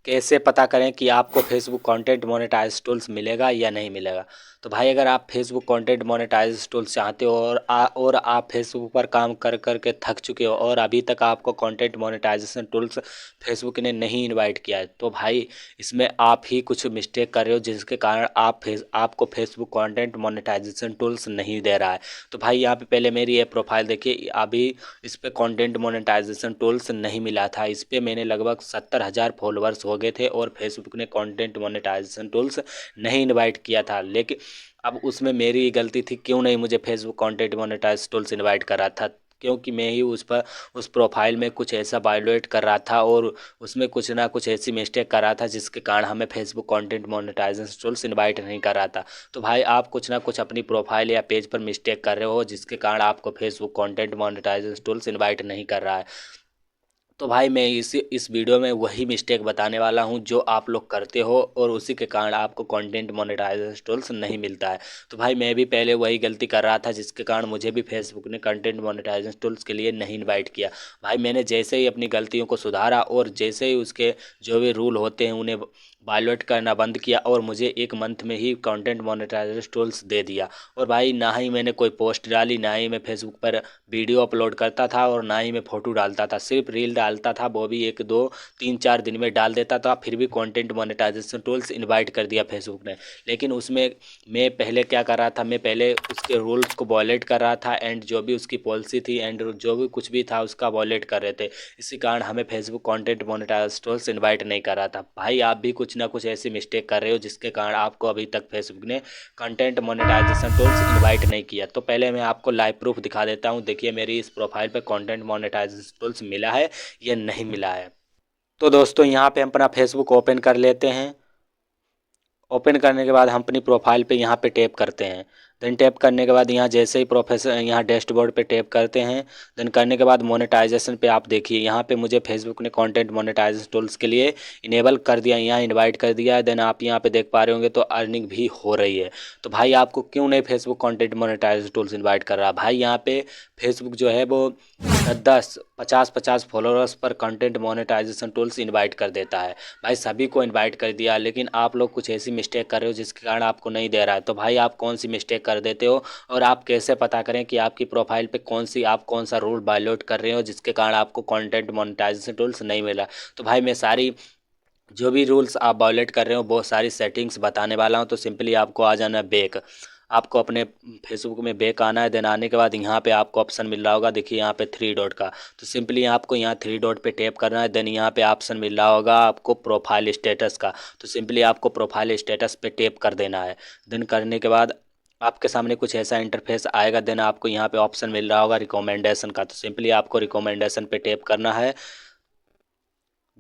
कैसे पता करें कि आपको फेसबुक कंटेंट मोनेटाइज टूल्स मिलेगा या नहीं मिलेगा। तो भाई अगर आप फेसबुक कंटेंट मोनेटाइज टूल्स चाहते हो और आप फेसबुक पर काम कर कर के थक चुके हो और अभी तक आपको कंटेंट मोनेटाइजेशन टूल्स फेसबुक ने नहीं इनवाइट किया है, तो भाई इसमें आप ही कुछ मिस्टेक कर रहे हो, जिसके कारण आपको फेसबुक कंटेंट मोनेटाइजेशन टूल्स नहीं दे रहा है। तो भाई यहाँ पे पहले मेरी ये प्रोफाइल देखिए, अभी इस पे कंटेंट मोनेटाइजेशन टूल्स नहीं मिला था। इस पे मैंने लगभग 70,000 फॉलोअर्स हो गए थे और फेसबुक ने कंटेंट मोनेटाइजेशन टूल्स नहीं इनवाइट किया था। लेकिन अब उसमें मेरी गलती थी, क्यों नहीं मुझे Facebook content monetize tools invite कर रहा था, क्योंकि मैं ही उस प्रोफाइल में कुछ ऐसा वायलेट कर रहा था और उसमें कुछ ना कुछ ऐसी मिस्टेक कर रहा था जिसके कारण हमें Facebook content monetization tools invite नहीं कर रहा था। तो भाई आप कुछ ना कुछ अपनी प्रोफाइल या पेज पर मिस्टेक कर रहे हो, जिसके कारण आपको Facebook content monetization tools invite नहीं कर रहा है। तो भाई मैं इस वीडियो में वही मिस्टेक बताने वाला हूं जो आप लोग करते हो और उसी के कारण आपको कंटेंट मोनेटाइजेशन टूल्स नहीं मिलता है। तो भाई मैं भी पहले वही गलती कर रहा था, जिसके कारण मुझे भी फेसबुक ने कंटेंट मोनेटाइजेशन टूल्स के लिए नहीं इनवाइट किया। भाई मैंने जैसे ही अपनी गलतियों को सुधारा और जैसे ही उसके जो भी रूल होते हैं उन्हें वायलेट करना बंद किया और मुझे एक मंथ में ही कंटेंट मोनेटाइजेशन टूल्स दे दिया। और भाई ना ही मैंने कोई पोस्ट डाली, ना ही मैं फेसबुक पर वीडियो अपलोड करता था और ना ही मैं फ़ोटो डालता था, सिर्फ रील डालता था, वो भी 1 2 3 4 दिन में डाल देता था, फिर भी कंटेंट मोनेटाइजेशन टूल्स इनवाइट कर दिया फेसबुक ने। लेकिन उसमें मैं पहले क्या कर रहा था, मैं पहले उसके रूल्स को वॉयलेट कर रहा था एंड जो भी उसकी पॉलिसी थी एंड जो भी कुछ भी था उसका वॉयलेट कर रहे थे। इसी कारण हमें Facebook content monetization tools invite नहीं कर रहा था। भाई आप भी कुछ ना कुछ ऐसी मिस्टेक कर रहे हो जिसके कारण आपको अभी तक फेसबुक ने कंटेंट मोनेटाइजेशन टूल्स इनवाइट नहीं किया। तो पहले मैं आपको लाइव प्रूफ दिखा देता हूं, देखिए मेरी इस प्रोफाइल पे कंटेंट मोनेटाइजेशन टूल्स मिला है या नहीं मिला है। तो दोस्तों यहाँ पे हम अपना फेसबुक ओपन कर लेते हैं। ओपन करने के बाद हम अपनी प्रोफाइल पे यहाँ पे टैप करते हैं। देन टैप करने के बाद यहाँ जैसे ही प्रोफेसर यहाँ डैशबोर्ड पे टैप करते हैं, देन करने के बाद मोनेटाइजेशन पे आप देखिए यहाँ पे मुझे फेसबुक ने कंटेंट मोनेटाइजेशन टूल्स के लिए इनेबल कर दिया, यहाँ इनवाइट कर दिया है। देन आप यहाँ पे देख पा रहे होंगे तो अर्निंग भी हो रही है। तो भाई आपको क्यों नहीं Facebook content monetization tools invite कर रहा। भाई यहाँ पे फेसबुक जो है वो 10 10 50 50 फॉलोअर्स पर कंटेंट मोनेटाइजेशन टूल्स इनवाइट कर देता है। भाई सभी को इनवाइट कर दिया, लेकिन आप लोग कुछ ऐसी मिस्टेक कर रहे हो जिसके कारण आपको नहीं दे रहा है। तो भाई आप कौन सी मिस्टेक कर देते हो और आप कैसे पता करें कि आपकी प्रोफाइल पे कौन सा रूल वायलेट कर रहे हो जिसके कारण आपको कंटेंट मोनेटाइजेशन टूल्स नहीं मिला। तो भाई मैं सारी जो भी रूल्स आप वायलेट कर रहे हो बहुत सारी सेटिंग्स बताने वाला हूँ। तो सिंपली आपको आ जाना है बैक, आपको अपने फेसबुक में बैक आना है। देन आने के बाद यहाँ पे आपको ऑप्शन मिल रहा होगा, देखिए यहाँ पे 3 डॉट का, तो सिंपली आपको यहाँ 3 डॉट पे टैप करना है। देन यहाँ पे ऑप्शन मिल रहा होगा आपको प्रोफाइल स्टेटस का, तो सिंपली आपको प्रोफाइल स्टेटस पे टैप कर देना है। देन करने के बाद आपके सामने कुछ ऐसा इंटरफेस आएगा। देन आपको यहाँ पे ऑप्शन मिल रहा होगा रिकमेंडेशन का, तो सिंपली आपको रिकमेंडेशन पे टैप करना है।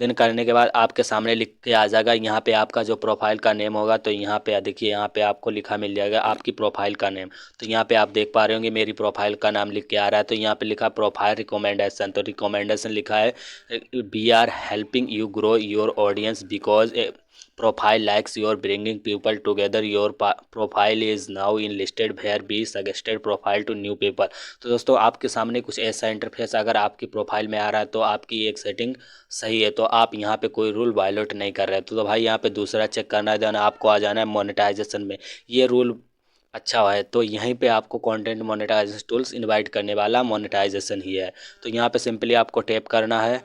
देन करने के बाद आपके सामने लिख के आ जाएगा यहाँ पे आपका जो प्रोफाइल का नेम होगा। तो यहाँ पे देखिए यहाँ पे आपको लिखा मिल जाएगा आपकी प्रोफाइल का नेम। तो यहाँ पे आप देख पा रहे होंगे मेरी प्रोफाइल का नाम लिख के आ रहा है। तो यहाँ पे लिखा प्रोफाइल रिकमेंडेशन, तो रिकमेंडेशन लिखा है we are helping you grow your audience because profile likes your bringing people together your profile is now in listed where be suggested profile to new people. तो दोस्तों आपके सामने कुछ ऐसा इंटरफेस अगर आपकी प्रोफाइल में आ रहा है तो आपकी एक सेटिंग सही है, तो आप यहाँ पे कोई रूल वायलेट नहीं कर रहे। तो भाई यहाँ पे दूसरा चेक करना है, देन आपको आ जाना है मोनेटाइजेशन में। ये रूल अच्छा है तो यहीं पे आपको कंटेंट मोनेटाइजेशन टूल्स इनवाइट करने वाला मोनेटाइजेशन ही है। तो यहाँ पे सिंपली आपको टैप करना है।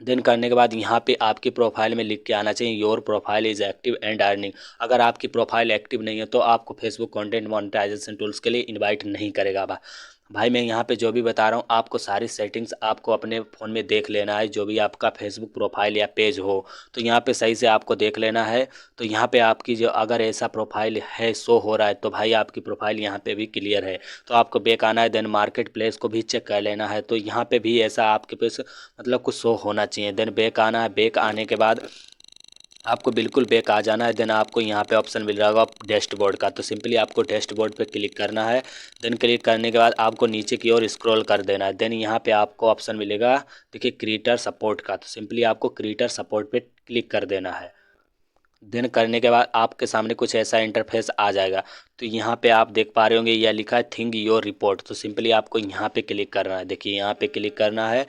देन करने के बाद यहाँ पे आपकी प्रोफाइल में लिख के आना चाहिए your profile is active and earning. अगर आपकी प्रोफाइल एक्टिव नहीं है तो आपको फेसबुक कंटेंट मोनेटाइजेशन टूल्स के लिए इनवाइट नहीं करेगा। भाई मैं यहाँ पे जो भी बता रहा हूँ आपको सारी सेटिंग्स आपको अपने फ़ोन में देख लेना है, जो भी आपका फेसबुक प्रोफाइल या पेज हो तो यहाँ पे सही से आपको देख लेना है। तो यहाँ पे आपकी जो अगर ऐसा प्रोफाइल है शो हो रहा है तो भाई आपकी प्रोफाइल यहाँ पे भी क्लियर है। तो आपको बैक आना है। देन मार्केट प्लेस को भी चेक कर लेना है, तो यहाँ पे भी ऐसा आपके पास मतलब कुछ शो होना चाहिए। देन बैक आना है। बैक आने के बाद आपको बिल्कुल बैक आ जाना है। देन आपको यहाँ पे ऑप्शन मिल रहा होगा डैशबोर्ड का, तो सिंपली आपको डैशबोर्ड पे क्लिक करना है। देन क्लिक करने के बाद आपको नीचे की ओर स्क्रॉल कर देना है। देन यहाँ पे आपको ऑप्शन मिलेगा देखिए क्रिएटर सपोर्ट का, तो सिंपली आपको क्रिएटर सपोर्ट पे क्लिक कर देना है। देन करने के बाद आपके सामने कुछ ऐसा इंटरफेस आ जाएगा। तो यहाँ पे आप देख पा रहे होंगे यह लिखा है थिंक योर रिपोर्ट, तो सिंपली आपको यहाँ पे क्लिक करना है। देखिए यहाँ पे क्लिक करना है।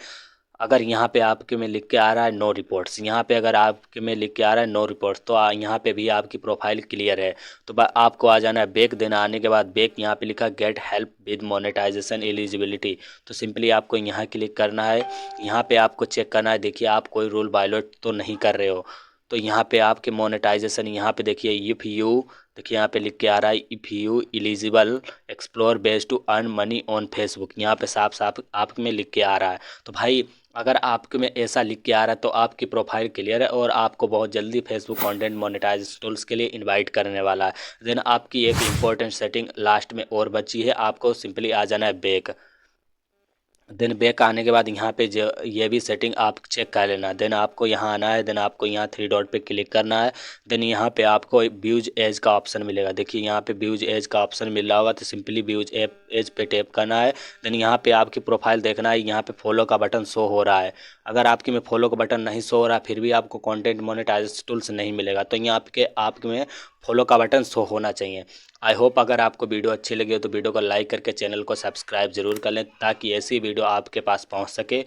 अगर यहाँ पे आपके में लिख के आ रहा है नो रिपोर्ट्स, यहाँ पे अगर आपके में लिख के आ रहा है नो रिपोर्ट्स, तो यहाँ पे भी आपकी प्रोफाइल क्लियर है। तो आपको आ जाना है बैक, देना आने के बाद बैक यहाँ पे लिखा get help with monetization eligibility, तो सिंपली आपको यहाँ क्लिक करना है। यहाँ पे आपको चेक करना है, देखिए आप कोई रूल वायलेट तो नहीं कर रहे हो। तो यहाँ पे आपके मोनेटाइजेशन यहाँ पे देखिए इफ़ यू, देखिए यहाँ पे लिख के आ रहा है if you eligible explore base to earn money on Facebook, यहाँ पे साफ साफ आप में लिख के आ रहा है। तो भाई अगर आपके में ऐसा लिख के आ रहा है तो आपकी प्रोफाइल क्लियर है और आपको बहुत जल्दी फेसबुक कंटेंट मोनेटाइज टूल्स के लिए इनवाइट करने वाला है। देन आपकी एक इंपॉर्टेंट सेटिंग लास्ट में और बची है, आपको सिंपली आ जाना है बैक। देन बैक आने के बाद यहाँ पे जो ये भी सेटिंग आप चेक कर लेना। देन आपको यहाँ आना है, देन आपको यहाँ थ्री डॉट पे क्लिक करना है। देन यहाँ पे आपको व्यूज एज का ऑप्शन मिलेगा, देखिए यहाँ पे व्यूज एज का ऑप्शन मिल रहा होगा, तो सिंपली व्यूज एज पे टैप करना है। देन यहाँ पे आपकी प्रोफाइल देखना है, यहाँ पे फॉलो का बटन शो हो रहा है। अगर आपके में फॉलो का बटन नहीं शो हो रहा फिर भी आपको कंटेंट मोनेटाइज टूल्स नहीं मिलेगा, तो यहाँ आपके में फॉलो का बटन शो होना चाहिए। आई होप अगर आपको वीडियो अच्छी लगी हो तो वीडियो को लाइक करके चैनल को सब्सक्राइब जरूर कर लें, ताकि ऐसी वीडियो आपके पास पहुंच सके।